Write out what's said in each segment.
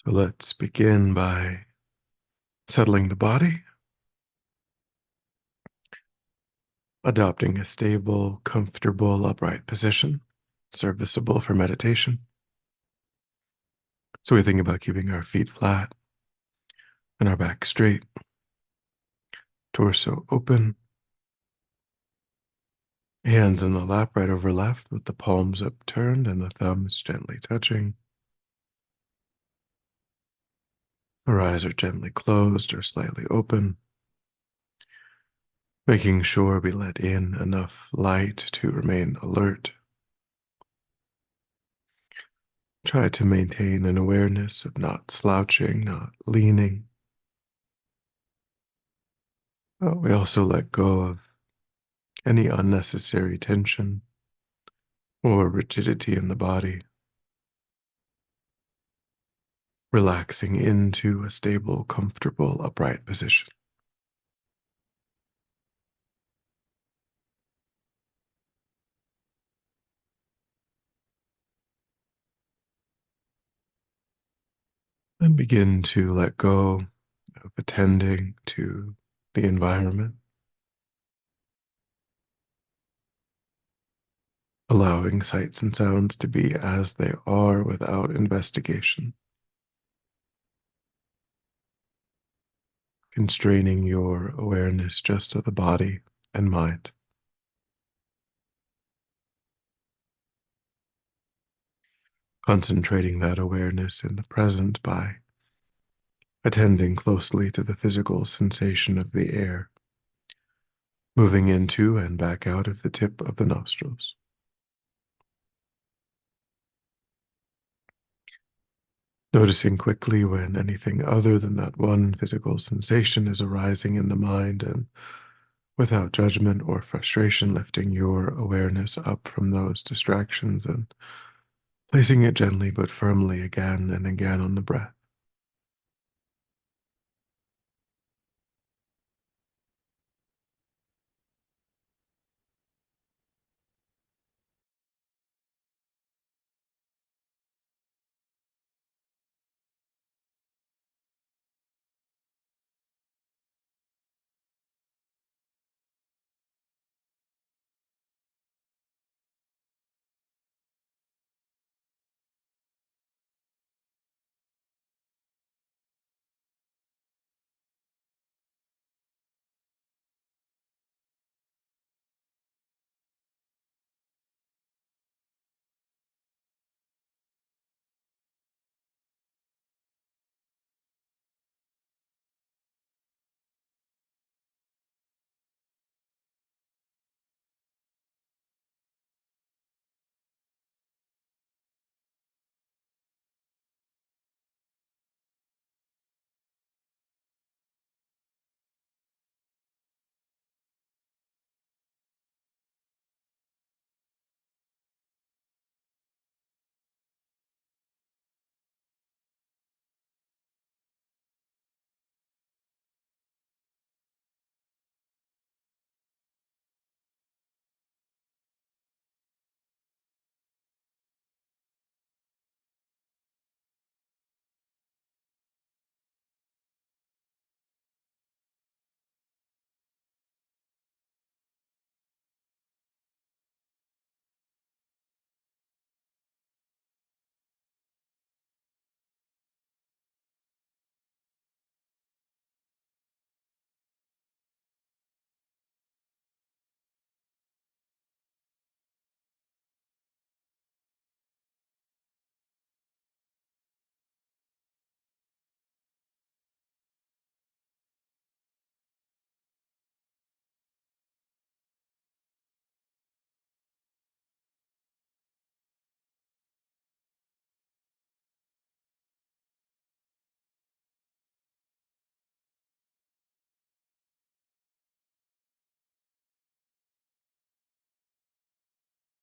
So let's begin by settling the body, adopting a stable, comfortable, upright position, serviceable for meditation. So we think about keeping our feet flat and our back straight, torso open, hands in the lap right over left with the palms upturned and the thumbs gently touching. Our eyes are gently closed or slightly open, making sure we let in enough light to remain alert. Try to maintain an awareness of not slouching, not leaning. We also let go of any unnecessary tension or rigidity in the body, relaxing into a stable, comfortable, upright position. And begin to let go of attending to the environment, allowing sights and sounds to be as they are without investigation, constraining your awareness just to the body and mind. Concentrating that awareness in the present by attending closely to the physical sensation of the air moving into and back out of the tip of the nostrils. Noticing quickly when anything other than that one physical sensation is arising in the mind, and without judgment or frustration, lifting your awareness up from those distractions and placing it gently but firmly again and again on the breath.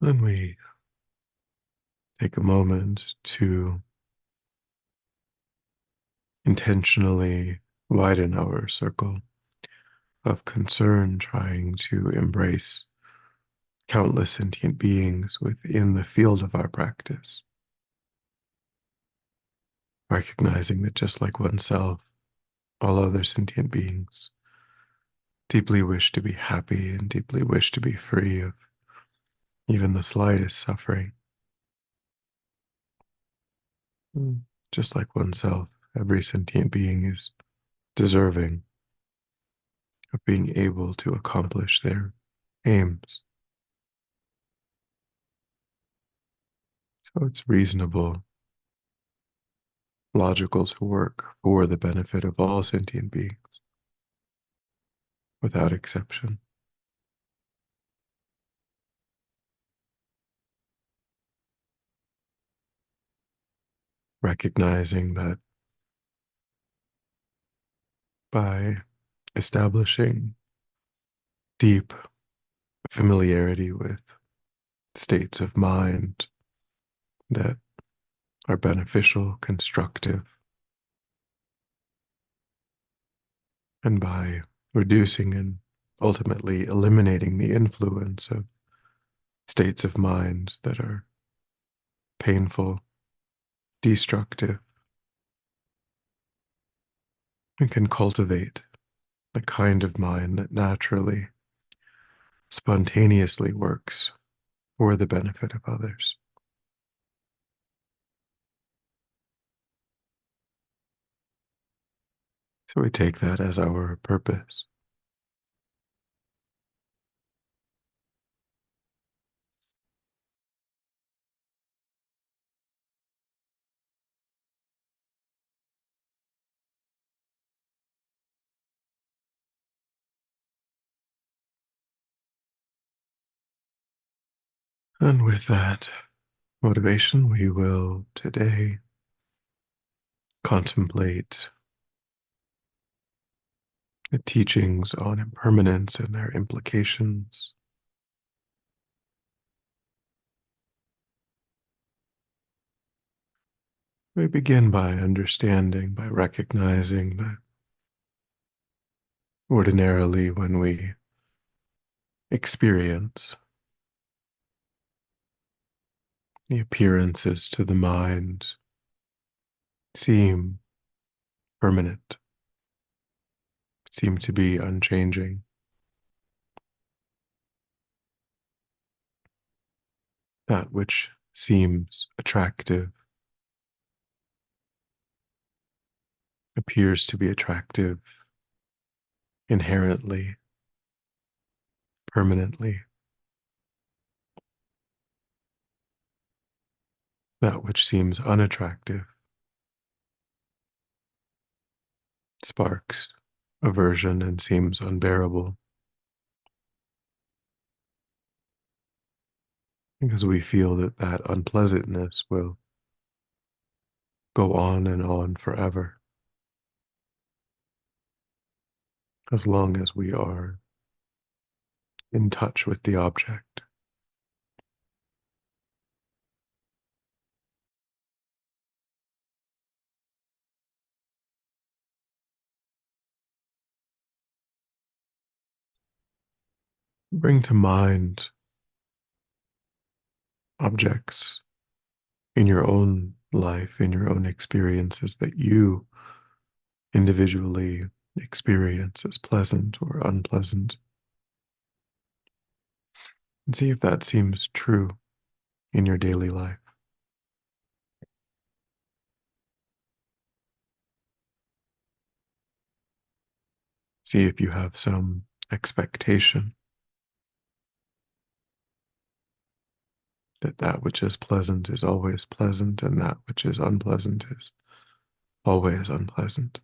Then we take a moment to intentionally widen our circle of concern, trying to embrace countless sentient beings within the field of our practice. recognizing that just like oneself, all other sentient beings deeply wish to be happy and deeply wish to be free of even the slightest suffering. Mm. Just like oneself, every sentient being is deserving of being able to accomplish their aims. So it's reasonable, logical to work for the benefit of all sentient beings without exception. Recognizing that by establishing deep familiarity with states of mind that are beneficial, constructive, and by reducing and ultimately eliminating the influence of states of mind that are painful, destructive, and can cultivate the kind of mind that naturally, spontaneously works for the benefit of others. So we take that as our purpose. And with that motivation, we will today contemplate the teachings on impermanence and their implications. We begin by understanding, by recognizing that ordinarily when we experience the appearances to the mind seem permanent, seem to be unchanging. That which seems attractive appears to be attractive inherently, permanently. That which seems unattractive sparks aversion and seems unbearable because we feel that that unpleasantness will go on forever as long as we are in touch with the object. Bring to mind objects in your own life, in your own experiences that you individually experience as pleasant or unpleasant, and see if that seems true in your daily life. See if you have some expectation that that which is pleasant is always pleasant and that which is unpleasant is always unpleasant.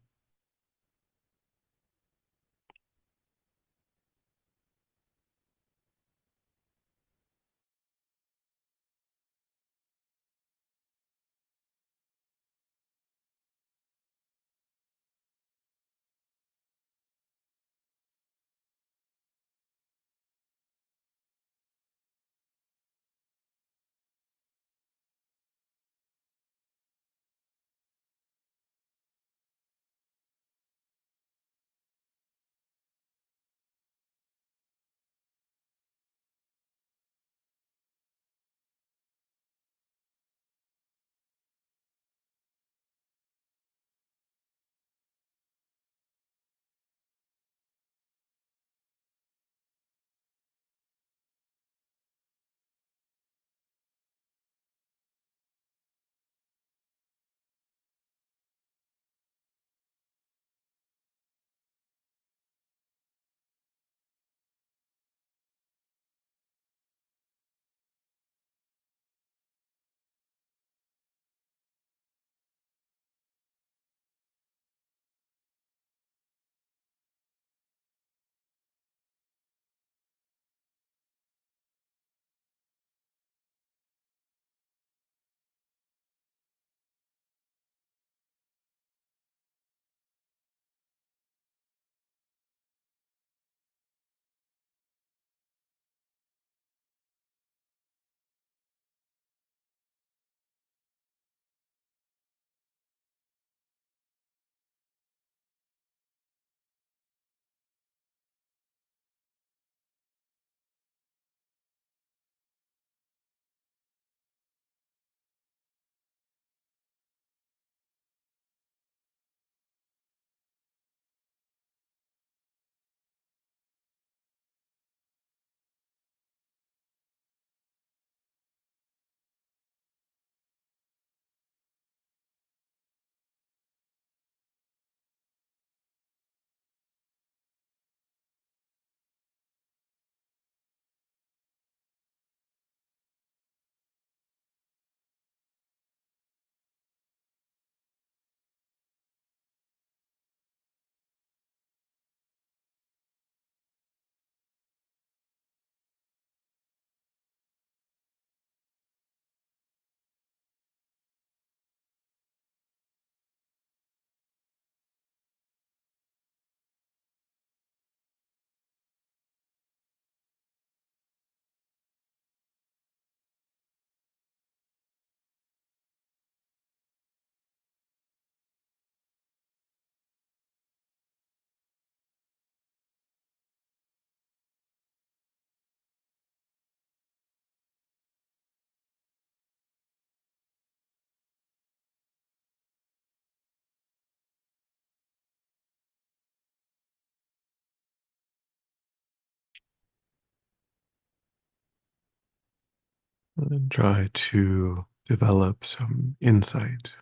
and try to develop some insight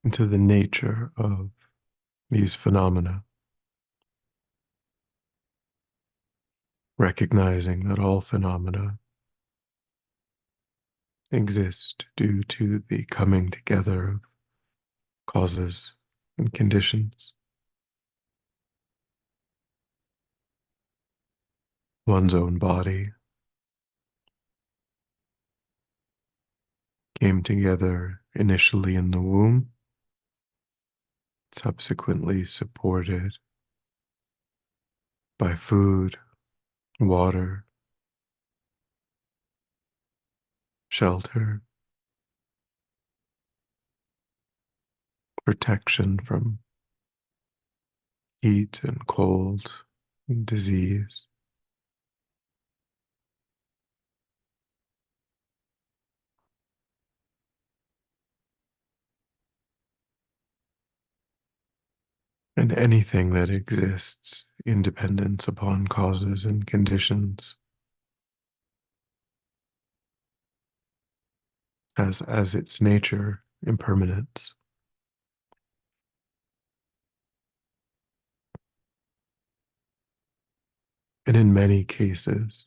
into the nature of these phenomena, recognizing that all phenomena exist due to the coming together of causes and conditions. One's own body came together initially in the womb, subsequently supported by food, water, shelter, protection from heat and cold and disease. And anything that exists in dependence upon causes and conditions has as its nature impermanence. And in many cases,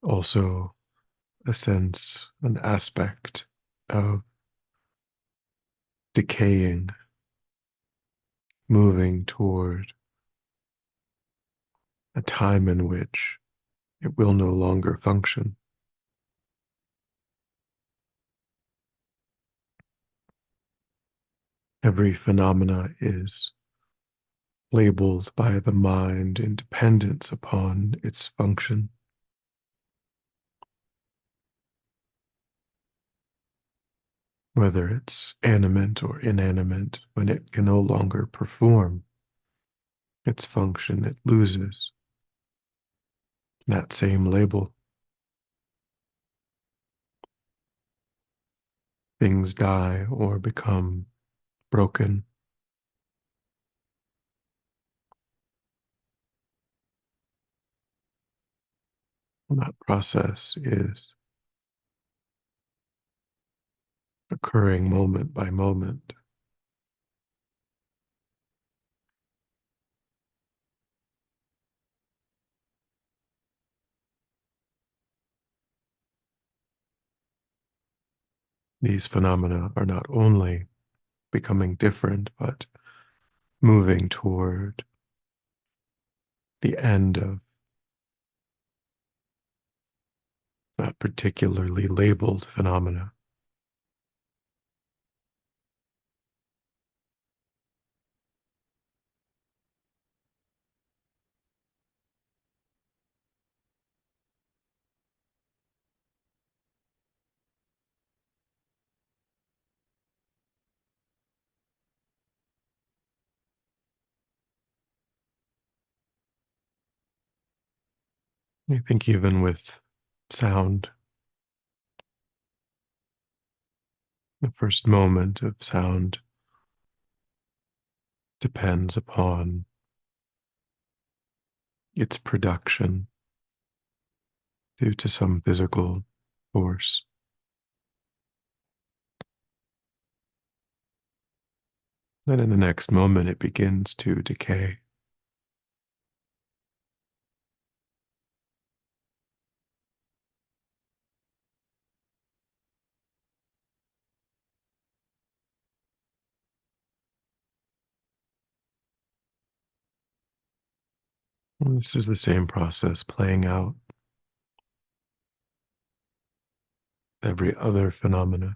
also a sense, an aspect of decaying, moving toward a time in which it will no longer function. Every phenomena is labeled by the mind in dependence upon its function, whether it's animate or inanimate. When it can no longer perform its function, it loses that same label. Things die or become broken. And that process is occurring moment by moment. These phenomena are not only becoming different, but moving toward the end of that particularly labeled phenomena. I think even with sound, the first moment of sound depends upon its production due to some physical force. Then in the next moment, it begins to decay. And this is the same process playing out every other phenomena.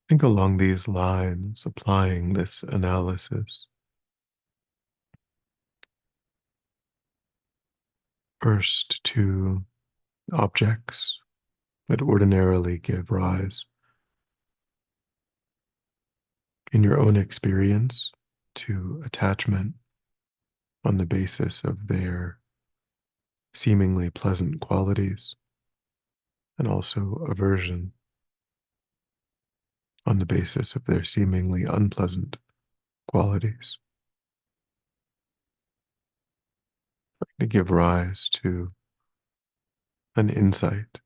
Think along these lines, applying this analysis. First, to objects that ordinarily give rise in your own experience to attachment on the basis of their seemingly pleasant qualities. and also aversion on the basis of their seemingly unpleasant qualities, to give rise to an insight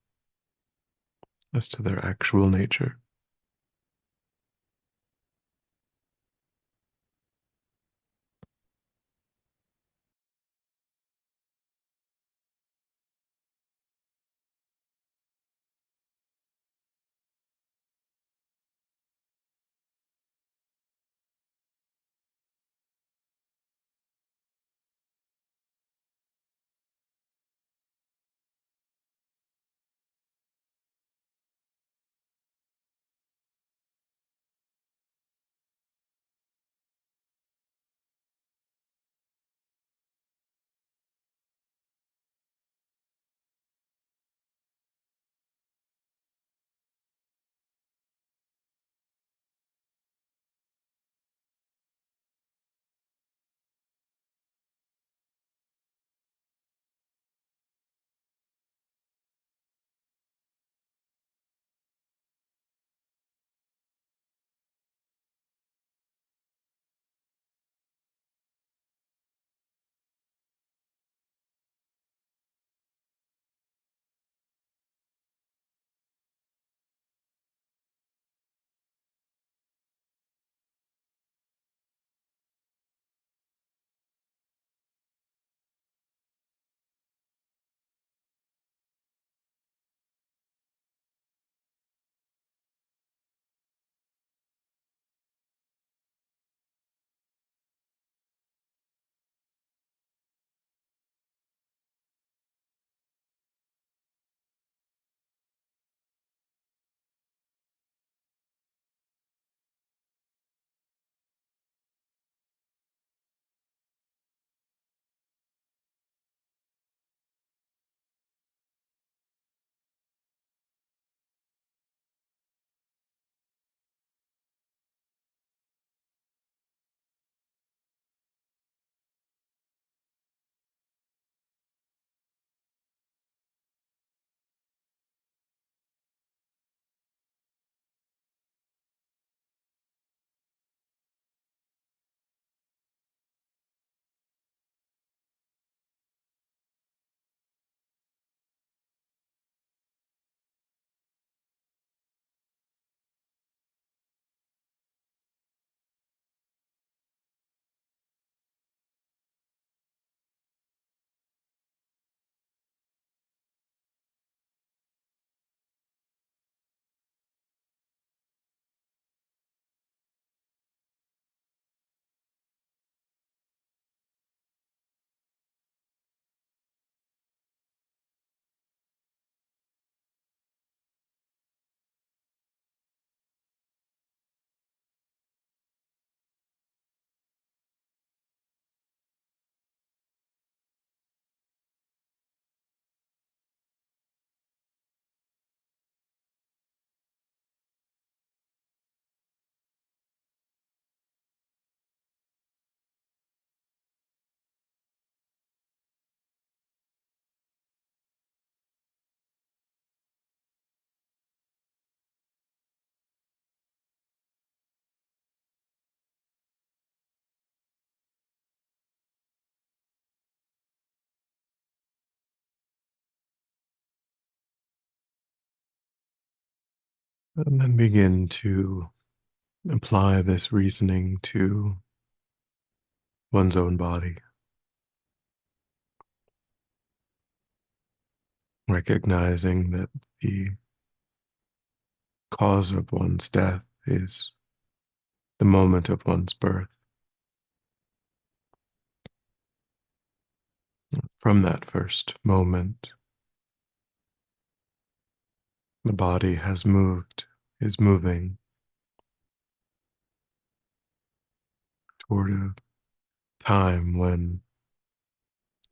as to their actual nature. And then begin to apply this reasoning to one's own body, recognizing that the cause of one's death is the moment of one's birth. From that first moment, the body has moved, is moving toward a time when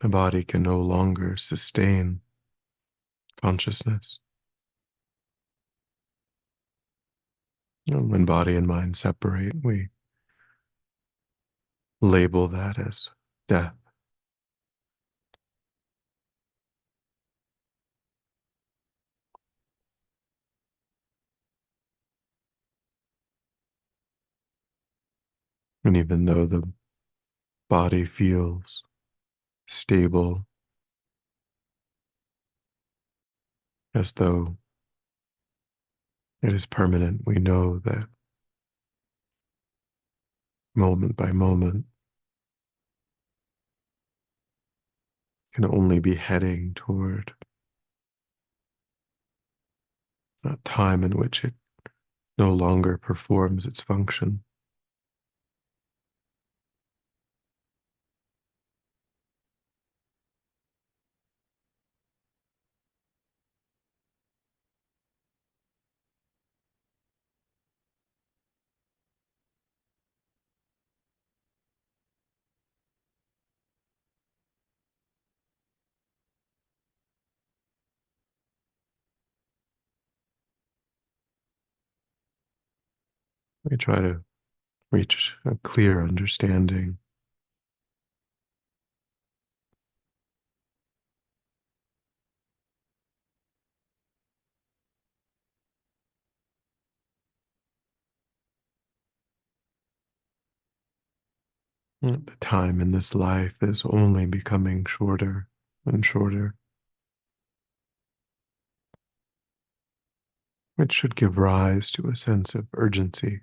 the body can no longer sustain consciousness. When body and mind separate, we label that as death. And even though the body feels stable, as though it is permanent, we know that moment by moment can only be heading toward a time in which it no longer performs its function. We try to reach a clear understanding that the time in this life is only becoming shorter and shorter, which should give rise to a sense of urgency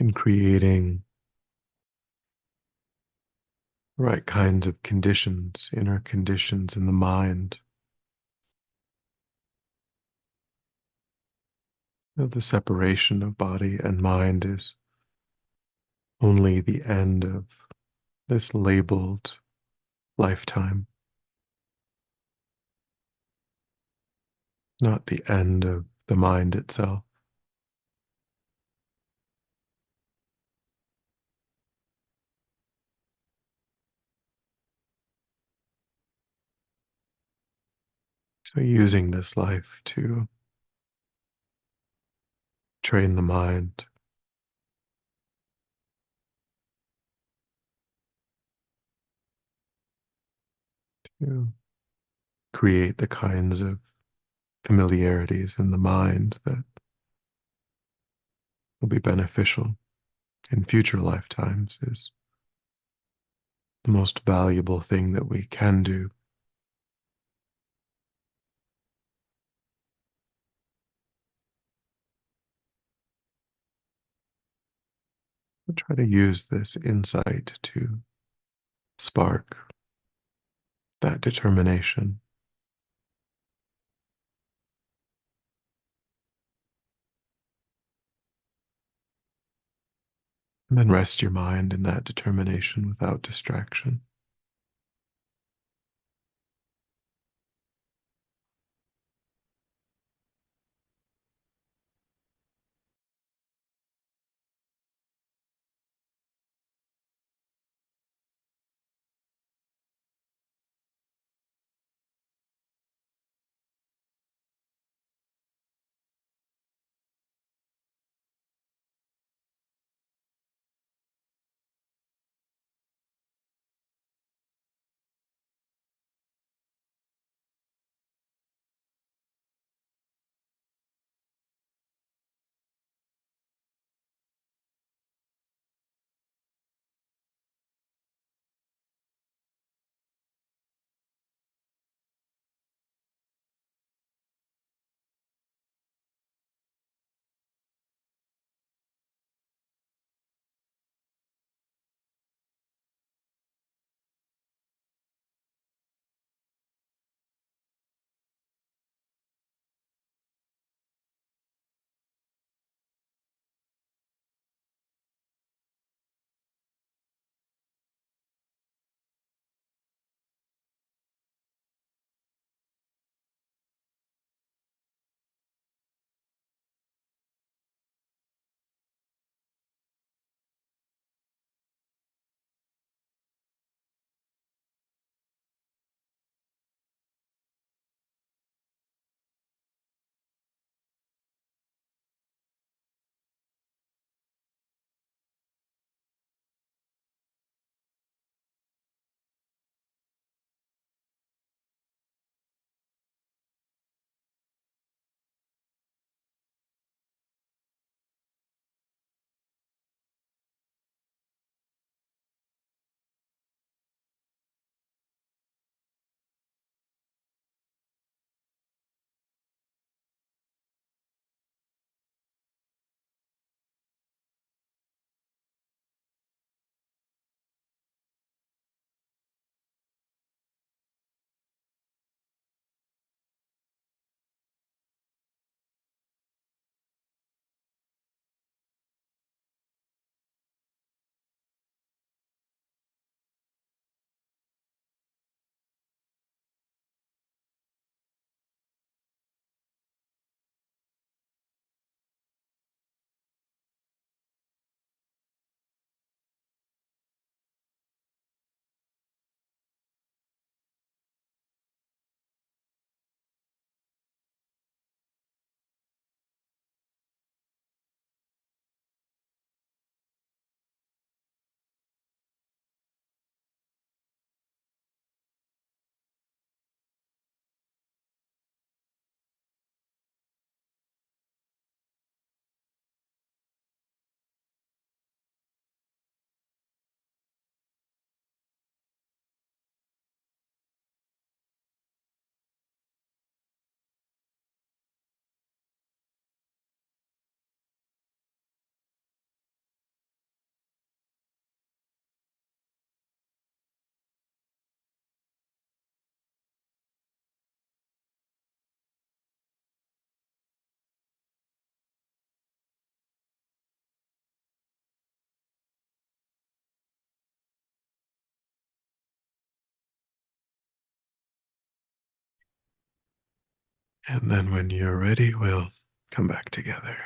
in creating the right kinds of conditions, inner conditions in the mind. The separation of body and mind is only the end of this labeled lifetime, not the end of the mind itself. So, using this life to train the mind to create the kinds of familiarities in the mind that will be beneficial in future lifetimes is the most valuable thing that we can do. We try to use this insight to spark that determination, and then rest your mind in that determination without distraction. And then when you're ready, we'll come back together.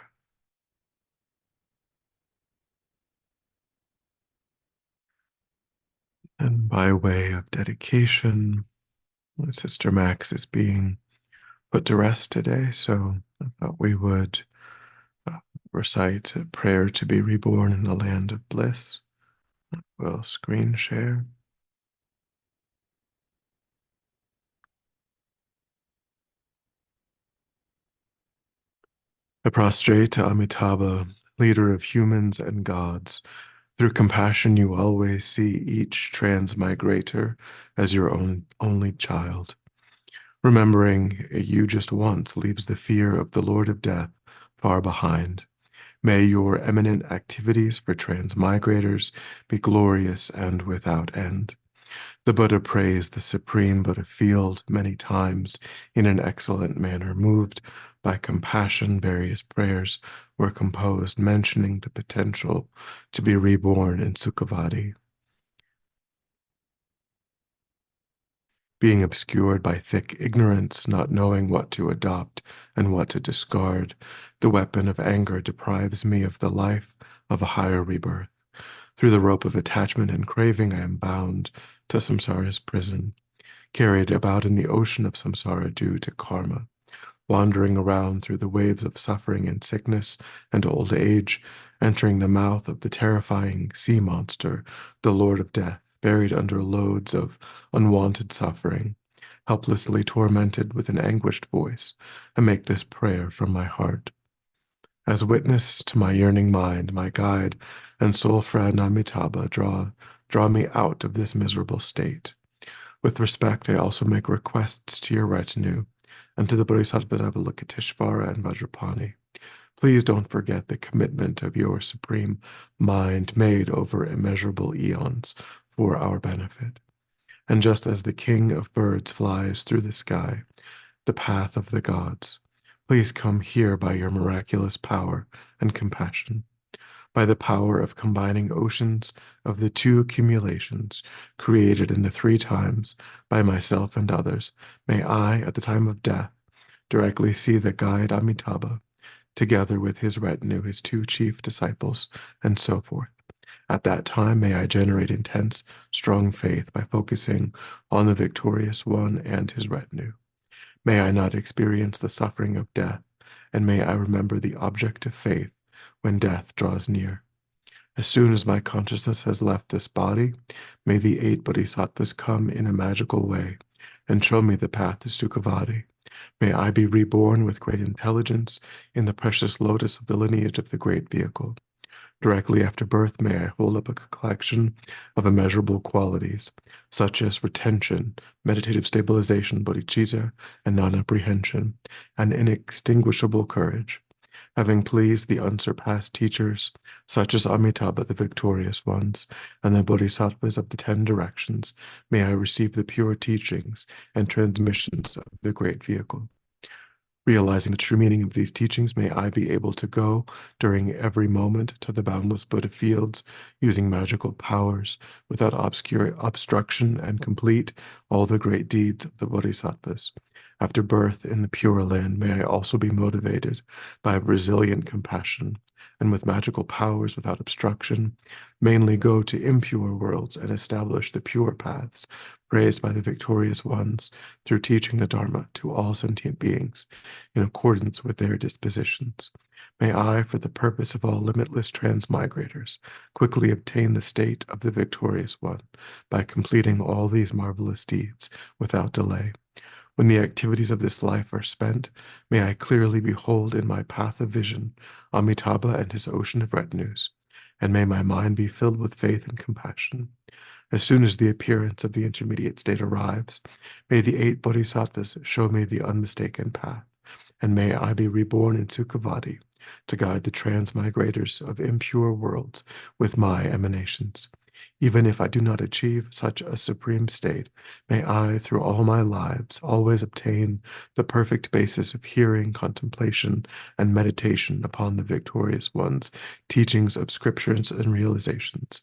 And by way of dedication, my sister Max is being put to rest today, so I thought we would uh, recite a prayer to be reborn in the land of bliss. We'll screen share. I prostrate to Amitabha, leader of humans and gods. Through compassion, you always see each transmigrator as your own only child. Remembering you just once leaves the fear of the Lord of Death far behind. May your eminent activities for transmigrators be glorious and without end. The Buddha praised the Supreme Buddha field many times in an excellent manner. Moved by compassion, various prayers were composed mentioning the potential to be reborn in Sukhavati. Being obscured by thick ignorance, not knowing what to adopt and what to discard, the weapon of anger deprives me of the life of a higher rebirth. Through the rope of attachment and craving, I am bound to samsara's prison, carried about in the ocean of samsara due to karma, wandering around through the waves of suffering and sickness and old age, entering the mouth of the terrifying sea monster, the Lord of Death, buried under loads of unwanted suffering, helplessly tormented with an anguished voice. I make this prayer from my heart. As witness to my yearning mind, my guide and soul friend Amitabha, draw me out of this miserable state. With respect, I also make requests to your retinue and to the Bodhisattvas Avalokiteshvara and Vajrapani. Please don't forget the commitment of your supreme mind made over immeasurable eons for our benefit. And just as the king of birds flies through the sky, the path of the gods, please come here by your miraculous power and compassion, by the power of combining oceans of the two accumulations created in the three times by myself and others. May I, at the time of death, directly see the guide Amitabha, together with his retinue, his two chief disciples, and so forth. At that time, may I generate intense, strong faith by focusing on the victorious one and his retinue. May I not experience the suffering of death, and may I remember the object of faith when death draws near. As soon as my consciousness has left this body, may the eight bodhisattvas come in a magical way and show me the path to Sukhavati. May I be reborn with great intelligence in the precious lotus of the lineage of the great vehicle. Directly after birth, may I hold up a collection of immeasurable qualities, such as retention, meditative stabilization, bodhicitta, and non-apprehension, and inextinguishable courage. Having pleased the unsurpassed teachers, such as Amitabha, the victorious ones, and the bodhisattvas of the 10 directions, may I receive the pure teachings and transmissions of the great vehicle. Realizing the true meaning of these teachings, may I be able to go during every moment to the boundless Buddha fields, using magical powers without obstruction, and complete all the great deeds of the Bodhisattvas. After birth in the Pure Land, may I also be motivated by resilient compassion, and with magical powers without obstruction, mainly go to impure worlds and establish the pure paths praised by the victorious ones through teaching the Dharma to all sentient beings in accordance with their dispositions. May I, for the purpose of all limitless transmigrators, quickly obtain the state of the victorious one by completing all these marvelous deeds without delay. When the activities of this life are spent, may I clearly behold in my path of vision Amitabha and his ocean of retinues, and may my mind be filled with faith and compassion. As soon as the appearance of the intermediate state arrives, may the eight bodhisattvas show me the unmistaken path, and may I be reborn in Sukhavati to guide the transmigrators of impure worlds with my emanations. Even if I do not achieve such a supreme state, may I, through all my lives, always obtain the perfect basis of hearing, contemplation, and meditation upon the victorious ones, teachings of scriptures and realizations.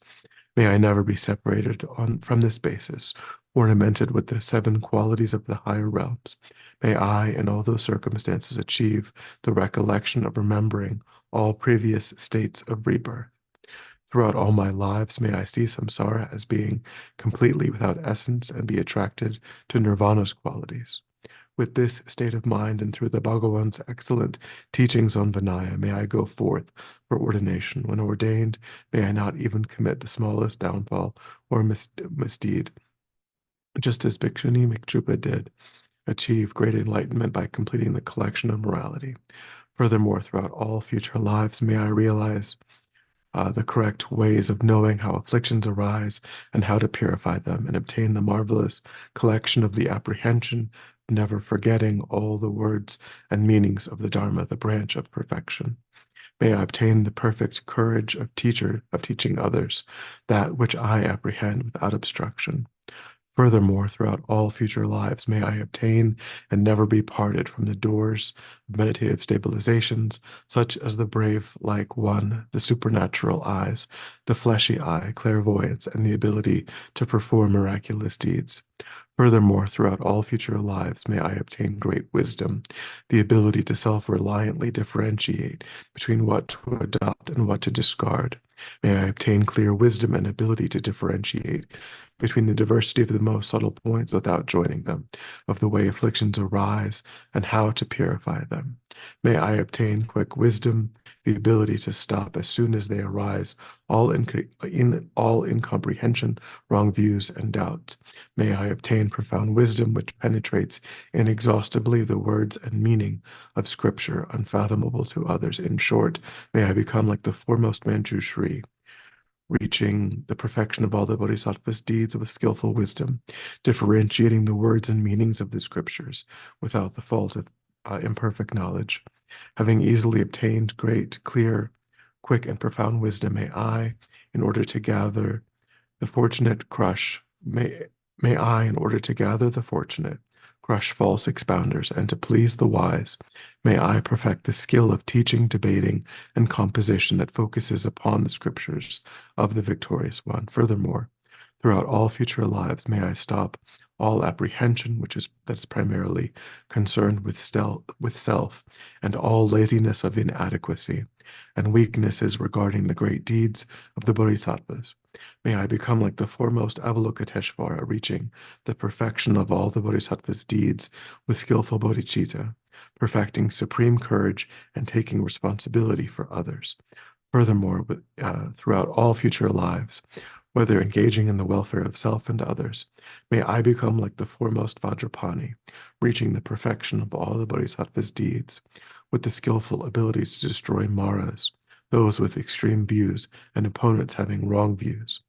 May I never be separated from this basis ornamented with the seven qualities of the higher realms. May I, in all those circumstances, achieve the recollection of remembering all previous states of rebirth. Throughout all my lives, may I see samsara as being completely without essence and be attracted to nirvana's qualities. With this state of mind and through the Bhagavan's excellent teachings on Vinaya, may I go forth for ordination. When ordained, may I not even commit the smallest downfall or misdeed, just as Bhikshuni Mikchupa did achieve great enlightenment by completing the collection of morality. Furthermore, throughout all future lives, may I realize the correct ways of knowing how afflictions arise and how to purify them, and obtain the marvelous collection of the apprehension, never forgetting all the words and meanings of the Dharma, the branch of perfection. May I obtain the perfect courage of teaching others that which I apprehend without obstruction. Furthermore, throughout all future lives, may I obtain and never be parted from the doors of meditative stabilizations, such as the brave like one, the supernatural eyes, the fleshy eye, clairvoyance, and the ability to perform miraculous deeds. Furthermore, throughout all future lives, may I obtain great wisdom, the ability to self reliantly differentiate between what to adopt and what to discard. May I obtain clear wisdom and ability to differentiate between the diversity of the most subtle points without joining them, of the way afflictions arise and how to purify them. May I obtain quick wisdom, the ability to stop as soon as they arise, all incomprehension, wrong views, and doubts. May I obtain profound wisdom which penetrates inexhaustibly the words and meaning of Scripture, unfathomable to others. In short, may I become like the foremost Manjushri, reaching the perfection of all the Bodhisattva's deeds with skillful wisdom, differentiating the words and meanings of the Scriptures without the fault of imperfect knowledge. Having easily obtained great, clear, quick, and profound wisdom, may I, in order to gather the fortunate crush, may I, in order to gather the fortunate, crush false expounders, and to please the wise, may I perfect the skill of teaching, debating, and composition that focuses upon the scriptures of the victorious one. Furthermore, throughout all future lives, may I stop all apprehension, that's primarily concerned with self, and all laziness of inadequacy, and weaknesses regarding the great deeds of the Bodhisattvas. May I become like the foremost Avalokiteshvara, reaching the perfection of all the Bodhisattva's deeds with skillful bodhicitta, perfecting supreme courage and taking responsibility for others. Furthermore, throughout all future lives, whether engaging in the welfare of self and others, may I become like the foremost Vajrapani, reaching the perfection of all the Bodhisattva's deeds, with the skillful ability to destroy Maras, those with extreme views and opponents having wrong views.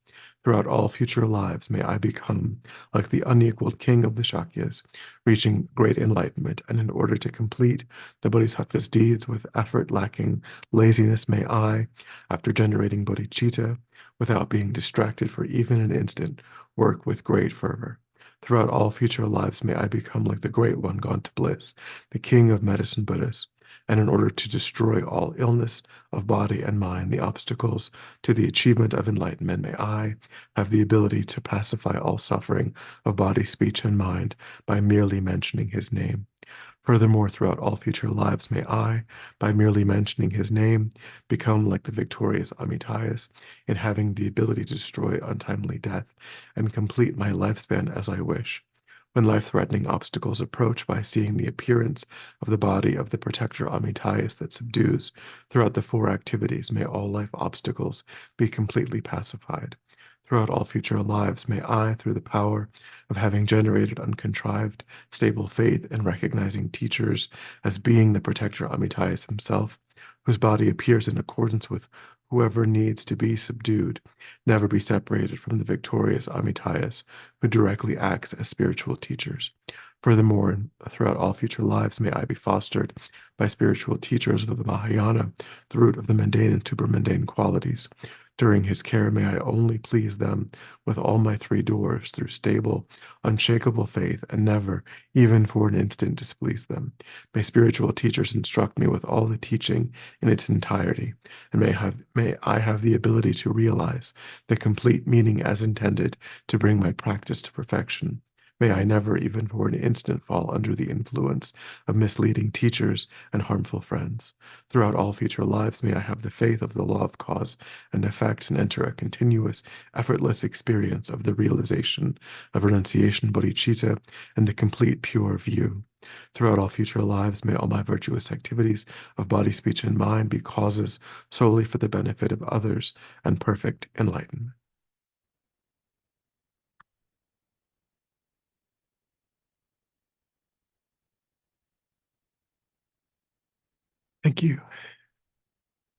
Throughout all future lives, may I become like the unequaled king of the Shakyas, reaching great enlightenment, and in order to complete the Bodhisattva's deeds with effort lacking laziness, may I, after generating bodhicitta, without being distracted for even an instant, work with great fervor. Throughout all future lives, may I become like the Great One gone to bliss, the King of medicine Buddhas, and in order to destroy all illness of body and mind, the obstacles to the achievement of enlightenment, may I have the ability to pacify all suffering of body, speech, and mind by merely mentioning his name. Furthermore, throughout all future lives, may I, by merely mentioning his name, become like the victorious Amitayas in having the ability to destroy untimely death and complete my lifespan as I wish. When life-threatening obstacles approach, by seeing the appearance of the body of the protector Amitayas that subdues throughout the four activities, may all life obstacles be completely pacified. Throughout all future lives, may I, through the power of having generated uncontrived, stable faith and recognizing teachers as being the protector Amitayas himself, whose body appears in accordance with whoever needs to be subdued, never be separated from the victorious Amitayas, who directly acts as spiritual teachers. Furthermore, throughout all future lives, may I be fostered by spiritual teachers of the Mahayana, the root of the mundane and supermundane qualities, During his care, may I only please them with all my three doors through stable, unshakable faith, and never, even for an instant, displease them. May spiritual teachers instruct me with all the teaching in its entirety, and may I have the ability to realize the complete meaning as intended to bring my practice to perfection. May I never, even for an instant, fall under the influence of misleading teachers and harmful friends. Throughout all future lives, may I have the faith of the law of cause and effect and enter a continuous, effortless experience of the realization of renunciation, bodhicitta, and the complete pure view. Throughout all future lives, may all my virtuous activities of body, speech, and mind be causes solely for the benefit of others and perfect enlightenment. Thank you.